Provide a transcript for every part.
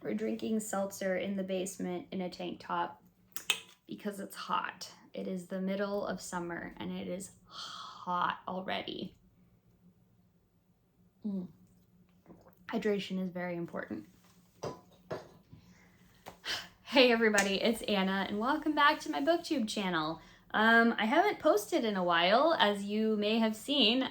We're drinking seltzer in the basement in a tank top because it's hot. It is the middle of summer and it is hot already. Hydration is very important. Hey everybody, it's Anna and welcome back to my BookTube channel. I haven't posted in a while, as you may have seen.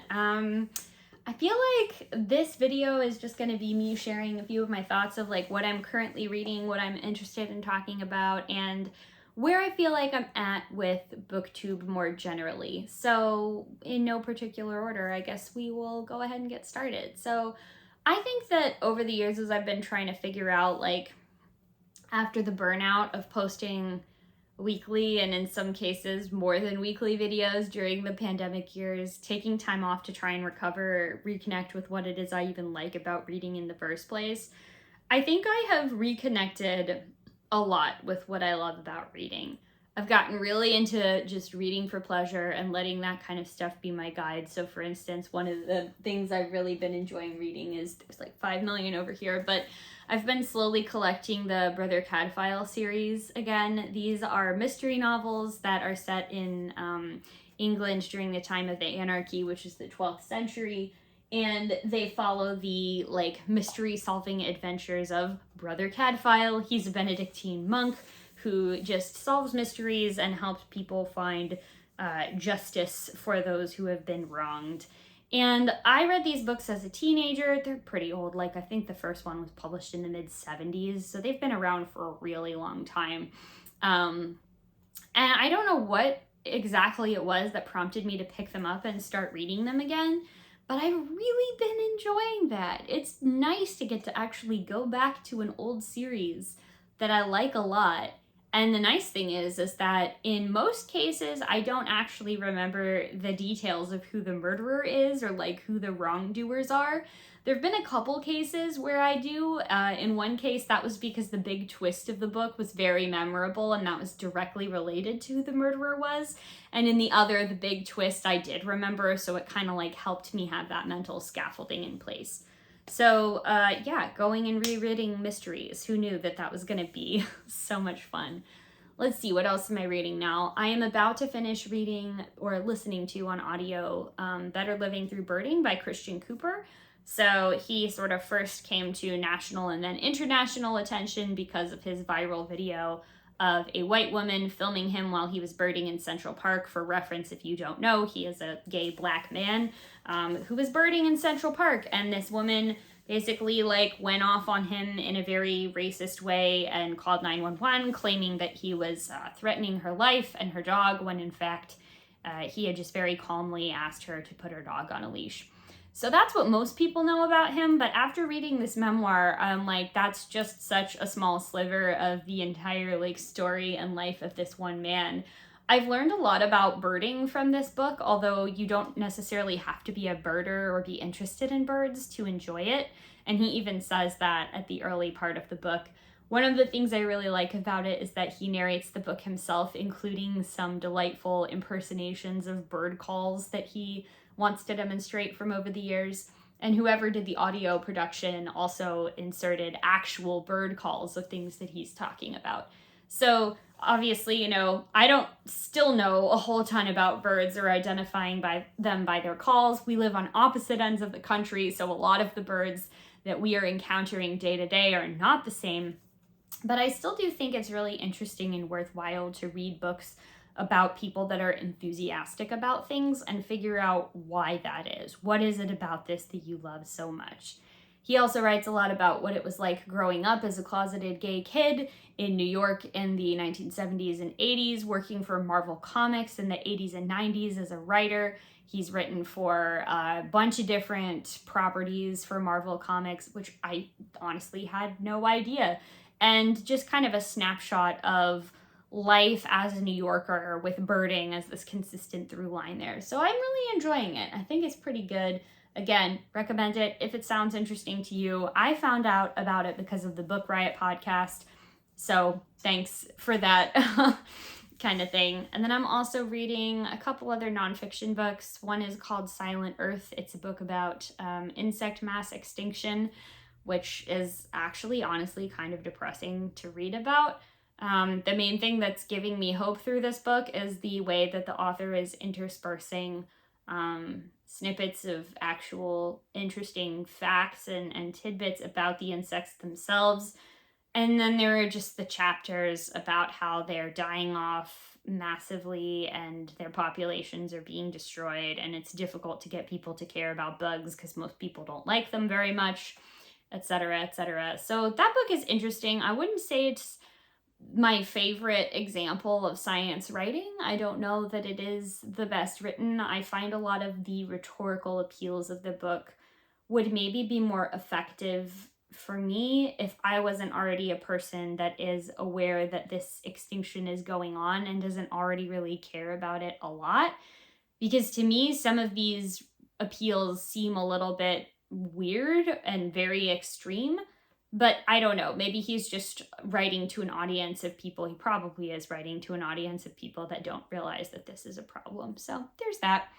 I feel like this video is just going to be me sharing a few of my thoughts of like what I'm currently reading, what I'm interested in talking about, and where I feel like I'm at with BookTube more generally. So in no particular order, I guess we will go ahead and get started. So I think that over the years, as I've been trying to figure out, like, after the burnout of posting weekly and in some cases more than weekly videos during the pandemic years, taking time off to try and recover, reconnect with what it is I even like about reading in the first place, I think I have reconnected a lot with what I love about reading. I've gotten really into just reading for pleasure and letting that kind of stuff be my guide. So for instance, one of the things I've really been enjoying reading is, there's like 5 million over here, but I've been slowly collecting the Brother Cadfael series again. These are mystery novels that are set in England during the time of the anarchy, which is the 12th century. And they follow the like mystery solving adventures of Brother Cadfael. He's a Benedictine monk who just solves mysteries and helps people find justice for those who have been wronged. And I read these books as a teenager. They're pretty old. Like, I think the first one was published in the mid-70s, so they've been around for a really long time. And I don't know what exactly it was that prompted me to pick them up and start reading them again, but I've really been enjoying that. It's nice to get to actually go back to an old series that I like a lot. And the nice thing is that in most cases, I don't actually remember the details of who the murderer is or like who the wrongdoers are. There have been a couple cases where I do. In one case, that was because the big twist of the book was very memorable and that was directly related to who the murderer was. And in the other, the big twist I did remember, so it kind of like helped me have that mental scaffolding in place. So yeah, going and rereading mysteries. Who knew that that was going to be so much fun? Let's see, what else am I reading now? I am about to finish reading or listening to on audio Better Living Through Birding by Christian Cooper. So he sort of first came to national and then international attention because of his viral video of a white woman filming him while he was birding in Central Park. For reference, if you don't know, he is a gay black man who was birding in Central Park, and this woman basically like went off on him in a very racist way and called 911, claiming that he was threatening her life and her dog, when in fact he had just very calmly asked her to put her dog on a leash. So that's what most people know about him, but after reading this memoir, I'm like, that's just such a small sliver of the entire like story and life of this one man. I've learned a lot about birding from this book, although you don't necessarily have to be a birder or be interested in birds to enjoy it. And he even says that at the early part of the book. One of the things I really like about it is that he narrates the book himself, including some delightful impersonations of bird calls that he wants to demonstrate from over the years. And whoever did the audio production also inserted actual bird calls of things that he's talking about. So obviously, you know, I don't still know a whole ton about birds or identifying them by their calls. We live on opposite ends of the country, so a lot of the birds that we are encountering day to day are not the same. But I still do think it's really interesting and worthwhile to read books about people that are enthusiastic about things and figure out why that is. What is it about this that you love so much? He also writes a lot about what it was like growing up as a closeted gay kid in New York in the 1970s and 80s, working for Marvel Comics in the 80s and 90s as a writer. He's written for a bunch of different properties for Marvel Comics, which I honestly had no idea. And just kind of a snapshot of life as a New Yorker with birding as this consistent through line there. So I'm really enjoying it. I think it's pretty good. Again, recommend it if it sounds interesting to you. I found out about it because of the Book Riot podcast. So thanks for that kind of thing. And then I'm also reading a couple other nonfiction books. One is called Silent Earth. It's a book about insect mass extinction, which is actually honestly kind of depressing to read about. The main thing that's giving me hope through this book is the way that the author is interspersing snippets of actual interesting facts and tidbits about the insects themselves. And then there are just the chapters about how they're dying off massively and their populations are being destroyed, and it's difficult to get people to care about bugs because most people don't like them very much, etc., etc. So that book is interesting. I wouldn't say it's my favorite example of science writing. I don't know that it is the best written. I find a lot of the rhetorical appeals of the book would maybe be more effective for me if I wasn't already a person that is aware that this extinction is going on and doesn't already really care about it a lot. Because to me, some of these appeals seem a little bit weird and very extreme. But I don't know, maybe he's just writing to an audience of people. He probably is writing to an audience of people that don't realize that this is a problem. So there's that.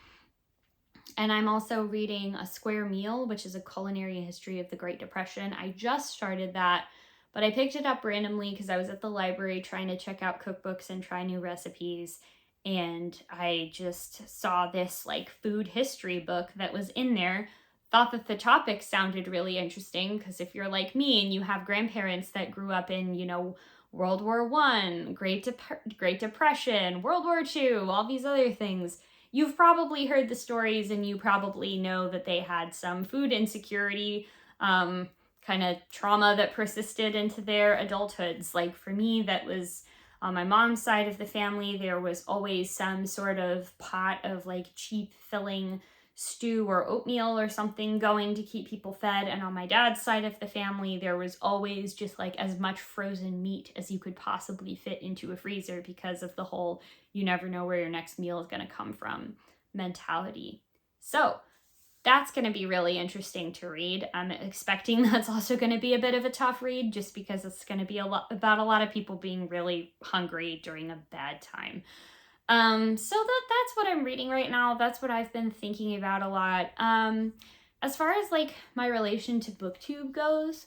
And I'm also reading A Square Meal, which is a culinary history of the Great Depression. I just started that, but I picked it up randomly because I was at the library trying to check out cookbooks and try new recipes. And I just saw this like food history book that was in there. Thought that the topic sounded really interesting because if you're like me and you have grandparents that grew up in, you know, World War I, Great Depression, World War II, all these other things, you've probably heard the stories and you probably know that they had some food insecurity, kind of trauma that persisted into their adulthoods. Like for me, that was on my mom's side of the family, there was always some sort of pot of like cheap filling stew or oatmeal or something going to keep people fed. And on my dad's side of the family, there was always just like as much frozen meat as you could possibly fit into a freezer because of the whole you never know where your next meal is going to come from mentality. So that's going to be really interesting to read. I'm expecting that's also going to be a bit of a tough read just because it's going to be about a lot of people being really hungry during a bad time. So that's what I'm reading right now. That's what I've been thinking about a lot. As far as like my relation to BookTube goes,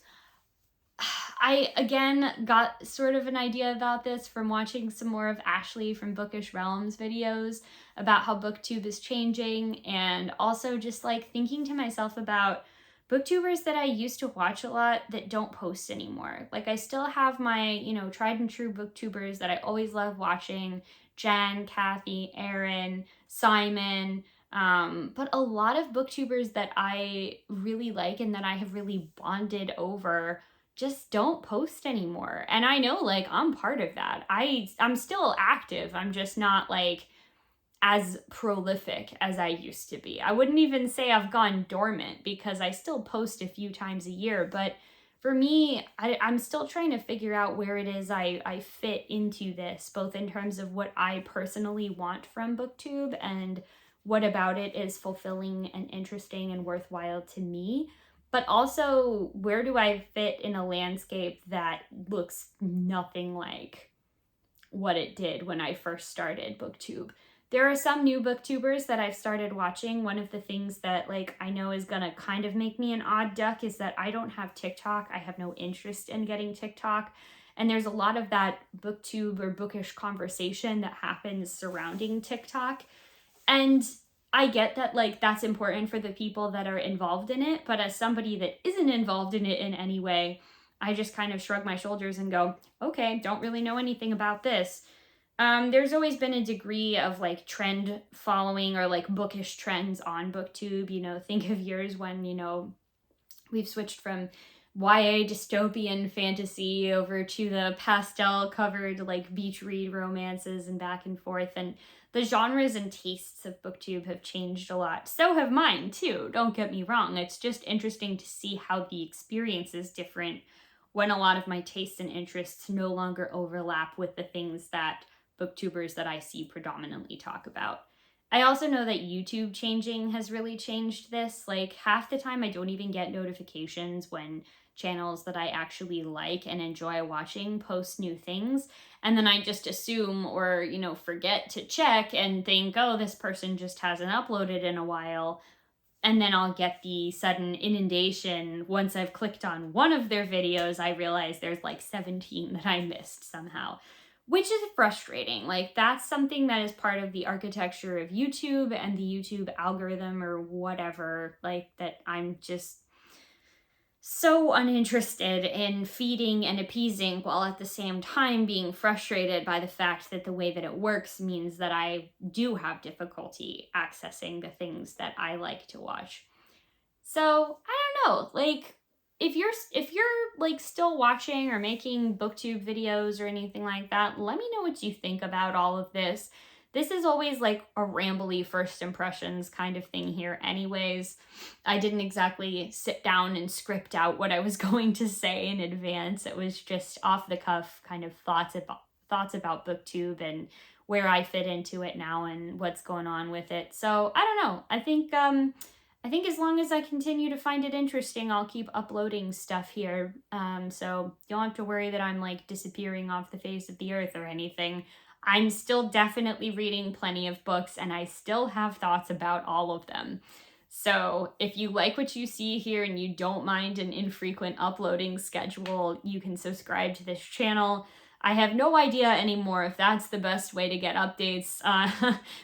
I again got sort of an idea about this from watching some more of Ashley from Bookish Realms videos about how BookTube is changing, and also just like thinking to myself about booktubers that I used to watch a lot that don't post anymore. Like I still have my, you know, tried and true booktubers that I always love watching. Jen, Kathy, Erin, Simon, but a lot of booktubers that I really like and that I have really bonded over just don't post anymore. And I know like I'm part of that. I'm still active. I'm just not like as prolific as I used to be. I wouldn't even say I've gone dormant because I still post a few times a year, but for me, I'm still trying to figure out where it is I fit into this, both in terms of what I personally want from BookTube and what about it is fulfilling and interesting and worthwhile to me, but also where do I fit in a landscape that looks nothing like what it did when I first started BookTube. There are some new booktubers that I've started watching. One of the things that like I know is gonna kind of make me an odd duck is that I don't have TikTok. I have no interest in getting TikTok. And there's a lot of that booktube or bookish conversation that happens surrounding TikTok. And I get that like that's important for the people that are involved in it. But as somebody that isn't involved in it in any way, I just kind of shrug my shoulders and go, okay, don't really know anything about this. There's always been a degree of like trend following or like bookish trends on BookTube. You know, think of years when, you know, we've switched from YA dystopian fantasy over to the pastel covered like beach read romances and back and forth. And the genres and tastes of BookTube have changed a lot. So have mine too. Don't get me wrong. It's just interesting to see how the experience is different when a lot of my tastes and interests no longer overlap with the things that booktubers that I see predominantly talk about. I also know that YouTube changing has really changed this. Like half the time I don't even get notifications when channels that I actually like and enjoy watching post new things. And then I just assume or, you know, forget to check and think, oh, this person just hasn't uploaded in a while. and then I'll get the sudden inundation. Once I've clicked on one of their videos, I realize there's like 17 that I missed somehow, which is frustrating. Like, that's something that is part of the architecture of YouTube and the YouTube algorithm or whatever, like, that I'm just so uninterested in feeding and appeasing, while at the same time being frustrated by the fact that the way that it works means that I do have difficulty accessing the things that I like to watch. So I don't know, like, if you're like still watching or making BookTube videos or anything like that, let me know what you think about all of this. This is always like a rambly first impressions kind of thing here anyways. I didn't exactly sit down and script out what I was going to say in advance. It was just off the cuff kind of thoughts about BookTube and where I fit into it now and what's going on with it. So I don't know. I think as long as I continue to find it interesting, I'll keep uploading stuff here. So you don't have to worry that I'm like disappearing off the face of the earth or anything. I'm still definitely reading plenty of books, and I still have thoughts about all of them. So if you like what you see here and you don't mind an infrequent uploading schedule, you can subscribe to this channel. I have no idea anymore if that's the best way to get updates,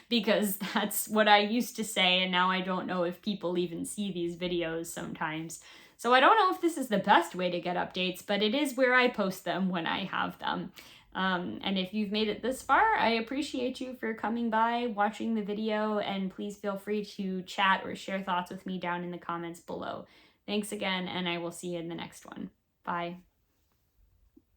because that's what I used to say, and now I don't know if people even see these videos sometimes. So I don't know if this is the best way to get updates, but it is where I post them when I have them. And if you've made it this far, I appreciate you for coming by, watching the video, and please feel free to chat or share thoughts with me down in the comments below. Thanks again, and I will see you in the next one. Bye.